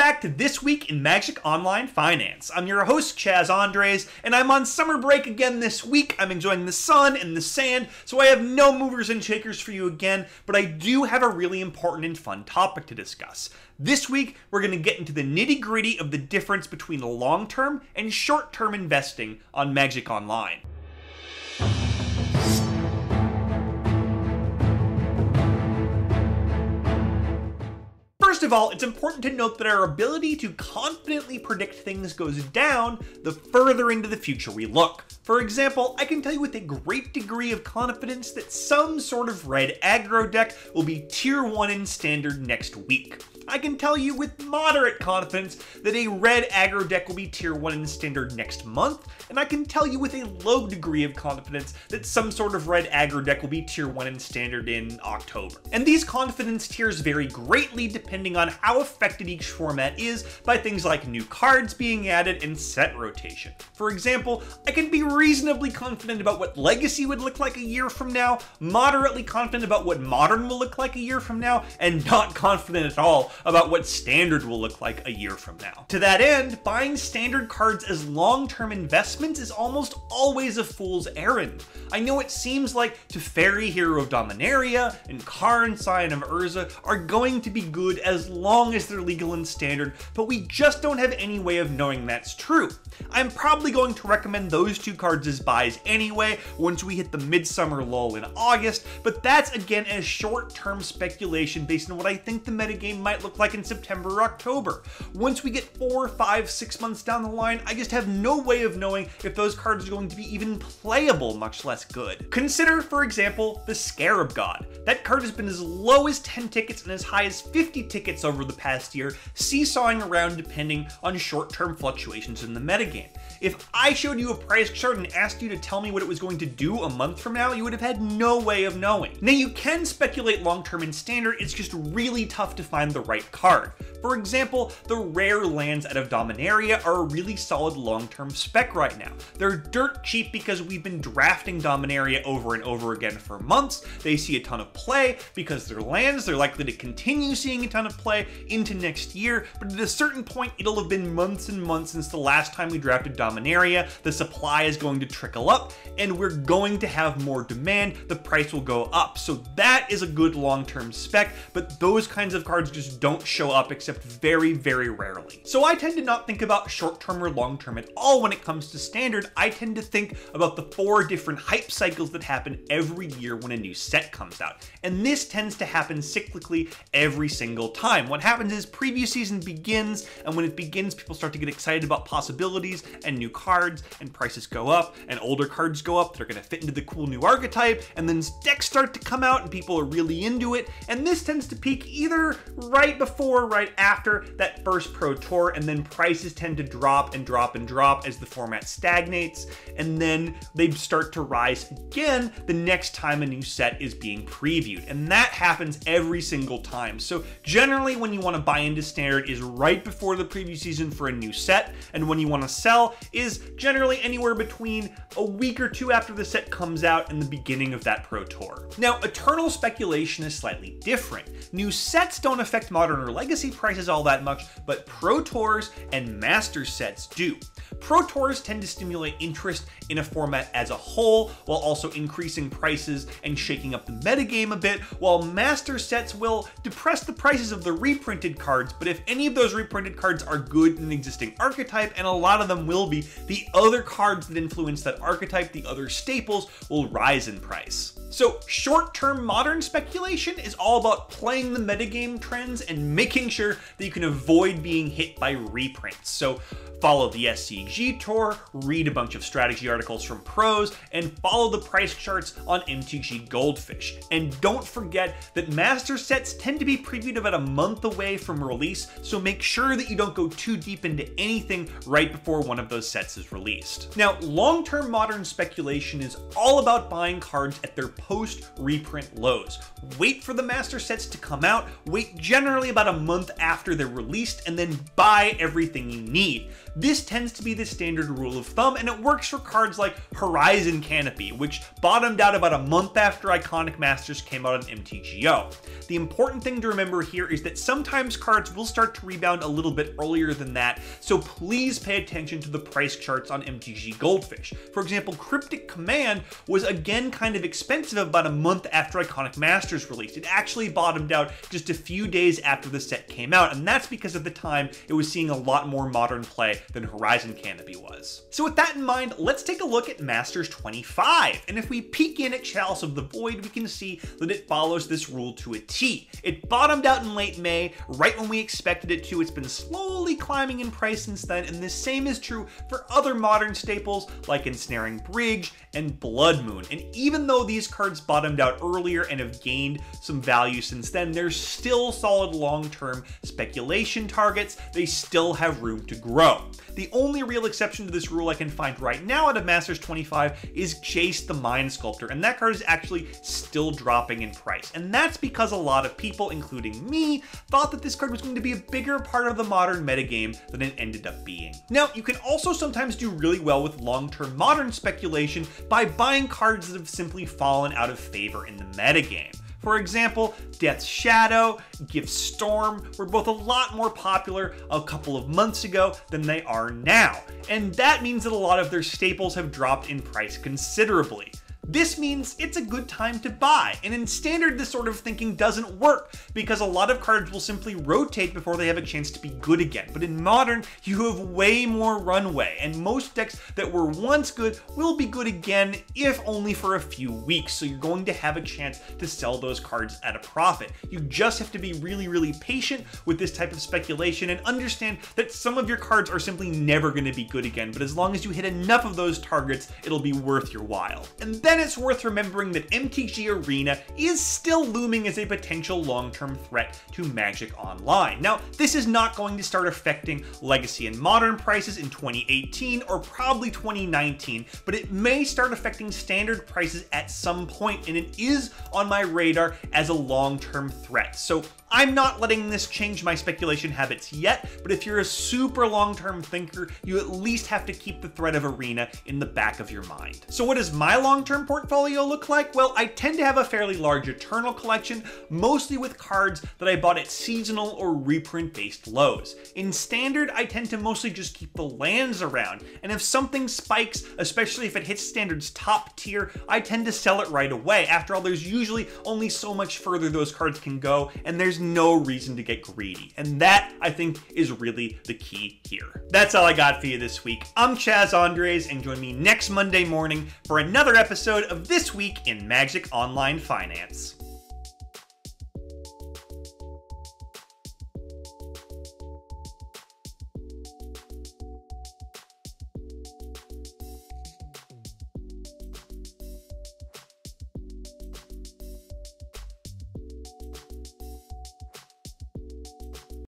back to This Week in Magic Online Finance. I'm your host, Chaz Andres, and I'm on summer break again this week. I'm enjoying the sun and the sand, so I have no movers and shakers for you again, but I do have a really important and fun topic to discuss. This week, we're going to get into the nitty-gritty of the difference between long-term and short-term investing on Magic Online. First of all, it's important to note that our ability to confidently predict things goes down the further into the future we look. For example, I can tell you with a great degree of confidence that some sort of red aggro deck will be tier 1 in standard next week. I can tell you with moderate confidence that a red aggro deck will be tier 1 in standard next month, and I can tell you with a low degree of confidence that some sort of red aggro deck will be tier 1 in standard in October. And these confidence tiers vary greatly depending on how affected each format is by things like new cards being added and set rotation. For example, I can be reasonably confident about what Legacy would look like a year from now, moderately confident about what Modern will look like a year from now, and not confident at all about what Standard will look like a year from now. To that end, buying Standard cards as long-term investments is almost always a fool's errand. I know it seems like Teferi, Hero of Dominaria, and Karn, Scion of Urza are going to be good as long as they're legal in Standard, but we just don't have any way of knowing that's true. I'm probably going to recommend those two cards as buys anyway once we hit the midsummer lull in August, but that's again a short-term speculation based on what I think the metagame might look like in September or October. Once we get 4, 5, 6 months down the line, I just have no way of knowing if those cards are going to be even playable, much less good. Consider, for example, the Scarab God. That card has been as low as 10 tickets and as high as 50 tickets over the past year, seesawing around depending on short-term fluctuations in the metagame. If I showed you a price chart and asked you to tell me what it was going to do a month from now, you would have had no way of knowing. Now, you can speculate long-term in Standard, it's just really tough to find the right card. For example, the rare lands out of Dominaria are a really solid long-term spec right now. They're dirt cheap because we've been drafting Dominaria over and over again for months. They see a ton of play because they're lands. They're likely to continue seeing a ton of play into next year, but at a certain point, it'll have been months and months since the last time we drafted Dominaria. The supply is going to trickle up, and we're going to have more demand. The price will go up. So that is a good long-term spec, but those kinds of cards just don't show up except very, very rarely. So I tend to not think about short-term or long-term at all when it comes to Standard. I tend to think about the 4 different hype cycles that happen every year when a new set comes out. And this tends to happen cyclically every single time. What happens is preview season begins, and when it begins, people start to get excited about possibilities and new cards, and prices go up, and older cards go up that are going to fit into the cool new archetype, and then decks start to come out and people are really into it, and this tends to peak either right before or right after that first Pro Tour, and then prices tend to drop and drop and drop as the format stagnates, and then they start to rise again the next time a new set is being previewed, and that happens every single time. So generally when you want to buy into Standard is right before the preview season for a new set, and when you want to sell is generally anywhere between a week or 2 after the set comes out and the beginning of that Pro Tour. Now, Eternal speculation is slightly different. New sets don't affect Modern or Legacy prices all that much, but Pro Tours and Master sets do. Pro Tours tend to stimulate interest in a format as a whole, while also increasing prices and shaking up the metagame a bit, while Master sets will depress the prices of the reprinted cards, but if any of those reprinted cards are good in an existing archetype, and a lot of them will be, the other cards that influence that archetype, the other staples, will rise in price. So short-term Modern speculation is all about playing the metagame trends and making sure that you can avoid being hit by reprints. So follow the SCG tour, read a bunch of strategy articles from pros, and follow the price charts on MTG Goldfish. And don't forget that Master sets tend to be previewed about a month away from release, so make sure that you don't go too deep into anything right before one of those sets is released. Now, long-term Modern speculation is all about buying cards at their post-reprint lows. Wait for the Master sets to come out, wait generally about a month after they're released and then buy everything you need. This tends to be the standard rule of thumb, and it works for cards like Horizon Canopy, which bottomed out about a month after Iconic Masters came out on MTGO. The important thing to remember here is that sometimes cards will start to rebound a little bit earlier than that, so please pay attention to the price charts on MTG Goldfish. For example, Cryptic Command was again kind of expensive about a month after Iconic Masters released. It actually bottomed out just a few days after the set came out, and that's because at the time it was seeing a lot more modern play than Horizon Canopy was. So with that in mind, let's take a look at Masters 25, and if we peek in at Chalice of the Void, we can see that it follows this rule to a T. It bottomed out in late May, right when we expected it to. It's been slowly climbing in price since then, and the same is true for other modern staples like Ensnaring Bridge and Blood Moon. And even though these cards bottomed out earlier and have gained some value since then, they're still solid long-term speculation targets. They still have room to grow. The only real exception to this rule I can find right now out of Masters 25 is Jace the Mind Sculptor, and that card is actually still dropping in price. And that's because a lot of people, including me, thought that this card was going to be a bigger part of the modern metagame than it ended up being. Now, you can also sometimes do really well with long-term modern speculation by buying cards that have simply fallen out of favor in the metagame. For example, Death's Shadow, Gift Storm were both a lot more popular a couple of months ago than they are now, and that means that a lot of their staples have dropped in price considerably. This means it's a good time to buy, and in Standard this sort of thinking doesn't work because a lot of cards will simply rotate before they have a chance to be good again. But in Modern, you have way more runway, and most decks that were once good will be good again, if only for a few weeks, so you're going to have a chance to sell those cards at a profit. You just have to be really patient with this type of speculation and understand that some of your cards are simply never going to be good again, but as long as you hit enough of those targets, it'll be worth your while. And then it's worth remembering that MTG Arena is still looming as a potential long-term threat to Magic Online. Now, this is not going to start affecting Legacy and Modern prices in 2018 or probably 2019, but it may start affecting Standard prices at some point, and it is on my radar as a long-term threat. So I'm not letting this change my speculation habits yet, but if you're a super long-term thinker, you at least have to keep the threat of Arena in the back of your mind. So what does my long-term portfolio look like? Well, I tend to have a fairly large Eternal collection, mostly with cards that I bought at seasonal or reprint-based lows. In Standard, I tend to mostly just keep the lands around, and if something spikes, especially if it hits Standard's top tier, I tend to sell it right away. After all, there's usually only so much further those cards can go, and there's no reason to get greedy. And that, I think, is really the key here. That's all I got for you this week. I'm Chaz Andres, and join me next Monday morning for another episode of This Week in Magic Online Finance.